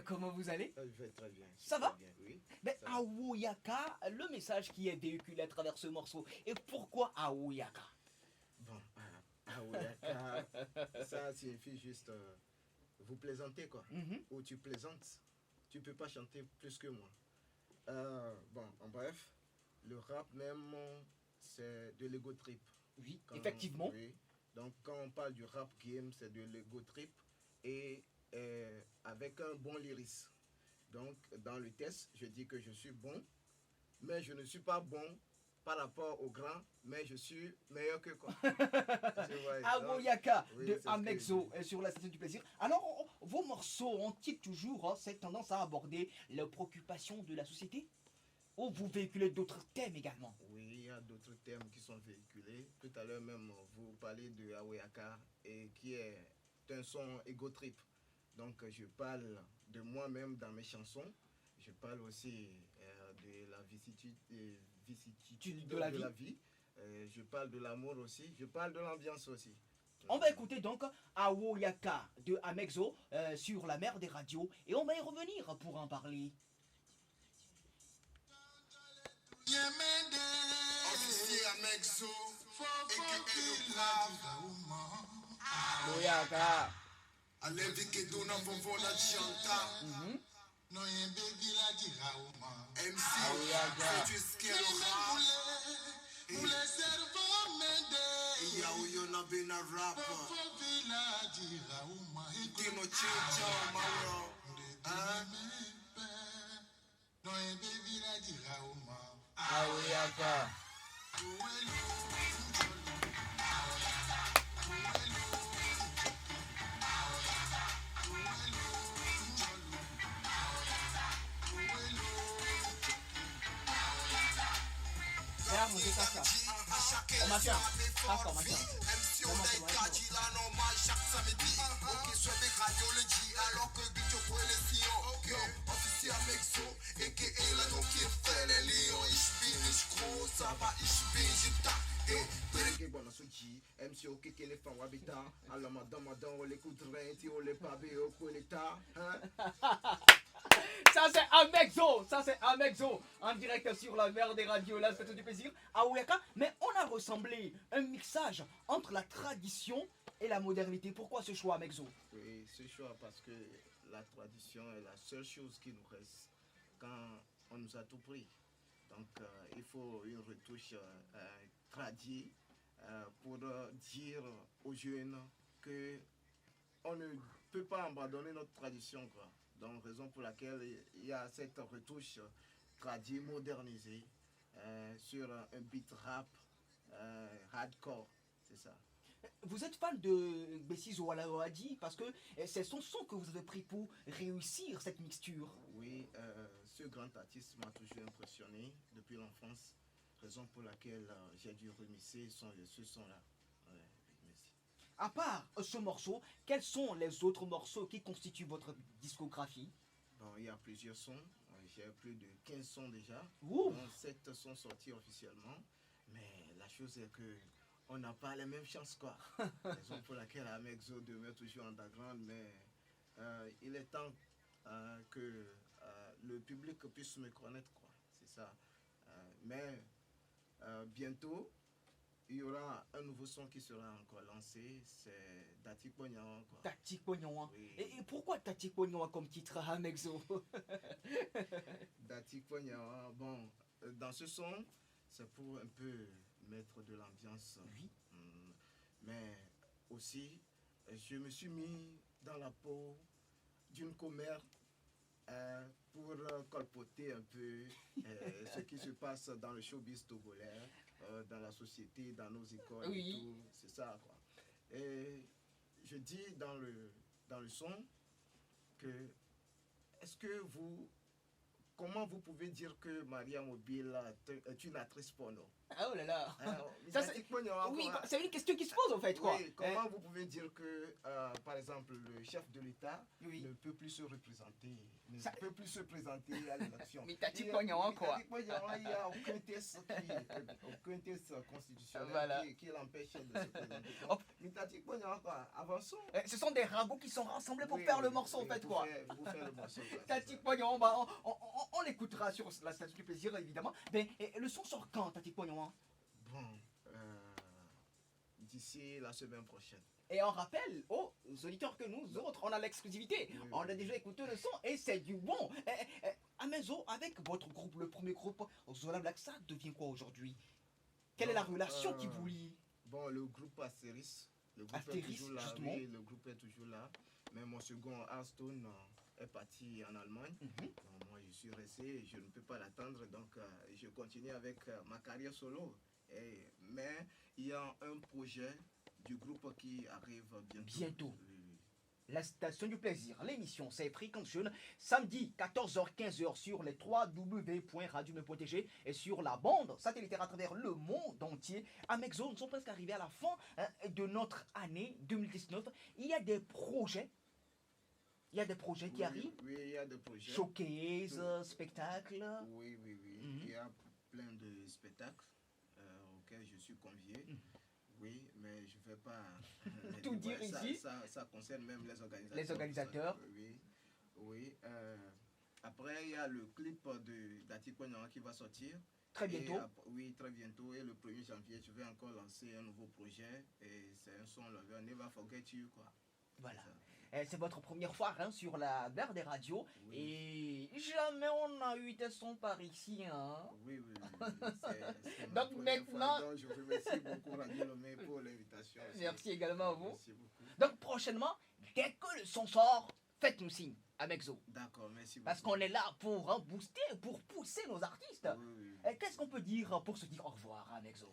Comment vous allez? Je vais très bien. Ça va? Bien, oui. Ben, Ça va. Awoyaka, le message qui est véhiculé à travers ce morceau. Et pourquoi Awoyaka? Bon, Aoyaka, ça signifie juste vous plaisantez quoi. Mhm. Ou tu plaisantes. Tu peux pas chanter plus que moi. Bon, en bref, le rap même, c'est de l'ego trip. Oui, Quand, effectivement. oui. Donc quand on parle du rap game, c'est de l'ego trip et avec un bon lyrisme. Donc dans le test, je dis que je suis bon, mais je ne suis pas bon par rapport aux grands, mais je suis meilleur que quoi. Tu vois, donc, Awoyaka oui, de c'est ce que je Amexo dis. sur la station du plaisir. Alors, vos morceaux ont-ils toujours cette tendance à aborder les préoccupations de la société? Ou vous véhiculez d'autres thèmes également? Oui, il y a d'autres thèmes qui sont véhiculés. Tout à l'heure même, vous parlez de Aoyaka et qui est un son ego trip. Donc je parle de moi-même dans mes chansons. Je parle aussi de la vicissitude De la de la vie. vie. Je parle de l'amour aussi. Je parle de l'ambiance aussi. On va écouter donc Awoyaka de Amexo sur la mer des radios et on va y revenir pour en parler. Officier Amexo, aka le brave. Awoyaka. Alevi que dona vovó na chanta. Mhm. No yembe vila di rauma. MC, Awoyaka. c'est du skelora. Mule servo mende. Iya uyo na bina rapper. Fofo vila di rauma. Dino chicha mauro. Hein? No yembe vila di rauma. Awoyaka. Ferme, c'est ça. On maintient. Ça, on maintient. MC on est gadi là normal chaque samedi. Ok, soit des radios le dit alors que Bicho pour les sillons. Ok, officier Amexo, aka la nom qui fait les lions. Ich bin nicht groß, aber ich bin Jita. Reggae bona soji, MC o keke le fan wabita, ala madame o le koudrin, ti o le pavé o koleta, hein? Ça c'est Amexo, ça c'est Amexo, en direct sur la mer des radios, la station du plaisir, Aoyaka. Mais on a ressemblé un mixage entre la tradition et la modernité. Pourquoi ce choix, Amexo? Oui, ce choix parce que la tradition est la seule chose qui nous reste quand on nous a tout pris. Donc il faut une retouche tradie pour dire aux jeunes que on ne peut pas abandonner notre tradition quoi. Donc raison pour laquelle il y a cette retouche tradie modernisée sur un beat rap hardcore, c'est ça. Vous êtes fan de Bessie Zoalaoadi parce que c'est son son que vous avez pris pour réussir cette mixture. Oui, ce grand artiste m'a toujours impressionné depuis l'enfance, raison pour laquelle j'ai dû remixer ce son-là. Ouais, merci. À part ce morceau, quels sont les autres morceaux qui constituent votre discographie? Bon, il y a plusieurs sons, j'ai plus de 15 sons déjà, Ouh. dont 7 sont sortis officiellement, mais la chose est que on n'a pas les mêmes chances quoi. Raison pour laquelle Amexo demeure toujours underground, mais il est temps que le public puisse me connaître quoi, c'est ça. Mais bientôt, il y aura un nouveau son qui sera encore lancé, c'est Dati Pognan quoi. Tati Pognon. Oui. Et pourquoi Tati Pognon comme titre Amexo? Dati Pognan, bon, dans ce son, c'est pour un peu mettre de l'ambiance. Oui. Mais aussi, je me suis mis dans la peau d'une commère pour colpoter un peu ce qui se passe dans le showbiz togolais, dans la société, dans nos écoles Oui. et tout. C'est ça quoi. Et je dis dans le son que est-ce que vous comment vous pouvez dire que Maria Mobile est une actrice porno? Ah, oh là là. Ça, Ça, oui, c'est une question qui se pose en fait, quoi. Oui, comment vous pouvez dire que, par exemple, le chef de l'État Oui. ne peut plus se représenter, ne Ça- peut plus se présenter à l'élection? Mais Tati Pognon, quoi. Tati Pognon, il n'y a aucun test constitutionnel Voilà. qui l'empêche de se présenter. Oh. Mais Tati Pognon, quoi, avançons. Ce sont des ragots qui sont rassemblés pour Oui, faire le oui, morceau, en oui, fait, pour quoi. faire le morceau, quoi, c'est Tati ça. Pognon, on l'écoutera sur la statue du plaisir, évidemment. Mais le son sort quand, Tati Pognon, hein? Bon, d'ici la semaine prochaine. Et on rappelle aux auditeurs que nous autres, on a l'exclusivité. Oui, On oui. a déjà écouté le son et c'est du bon. Amezo, avec votre groupe, le premier groupe, Zola Black, ça devient quoi aujourd'hui? Quelle est la Donc, relation qui vous lie? Bon, le groupe Astéris, le groupe est Astéris, toujours là. justement. Oui, le groupe est toujours là. Mais mon second, Hearthstone, est parti en Allemagne. Mhm. Bon, moi, je suis resté, je ne peux pas l'attendre, donc je continue avec ma carrière solo. Mais il y a un projet du groupe qui arrive bientôt. Bientôt. Oui, oui. La station du plaisir, l'émission, c'est Fréquence Jeune, samedi 14h-15h sur les www.radio.tg et sur la bande satellitaire à travers le monde entier. Amexo, nous sommes presque arrivés à la fin de notre année 2019. Il y a des projets. Il y a des projets qui Oui, arrivent. Oui, il y a des projets. Showcase, spectacle. Oui, oui, oui. Mhm. Il y a plein de spectacles auxquels je suis convié. Mhm. Oui, mais je ne vais pas Tout dire ça, ici. Ça concerne même les organisateurs. Les organisateurs. Oui, oui. Après, il y a le clip de Dati Konyang qui va sortir. Très Et bientôt. oui, très bientôt. Et le 1er janvier, je vais encore lancer un nouveau projet. Et c'est un son, le Never Forget You, quoi. Voilà. C'est ça. C'est votre première fois hein, sur la mer des radios. Oui. Et jamais on a eu des sons par ici. Hein. Oui, oui, oui. C'est ma Donc première maintenant- fois. Donc, je remercie beaucoup Radio Lomé pour l'invitation. aussi. Merci également à vous. Merci beaucoup. Donc prochainement, dès que le son sort, faites-nous signe à Mexo. D'accord, merci beaucoup. Parce qu'on est là pour hein, booster, pour pousser nos artistes. Oui, oui. Et qu'est-ce qu'on peut dire pour se dire au revoir à Mexo?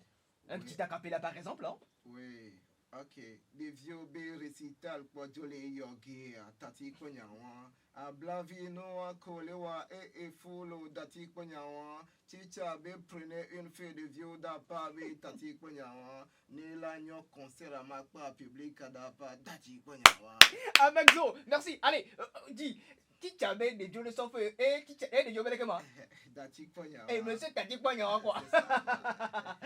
Un Oui. petit acapella par exemple. Hein? Oui, ok. Des vieux bé récital pour Jolé Yogi, Tati Konyawa, a Blavino, a Kolewa et Folo, Dati Konyawa, Chicha bé prenait une feuille de vieux d'apa, Tati Konyawa, Nélagno concert à ma part public à d'apa, Dati Konyawa. À Mexo, merci. Allez, dis. Qui t'amène des Dieu de son feu et qui t'amène des Dieu de comment? Dati Konyawa. Et monsieur, t'as dit quoi, quoi? C'est ça.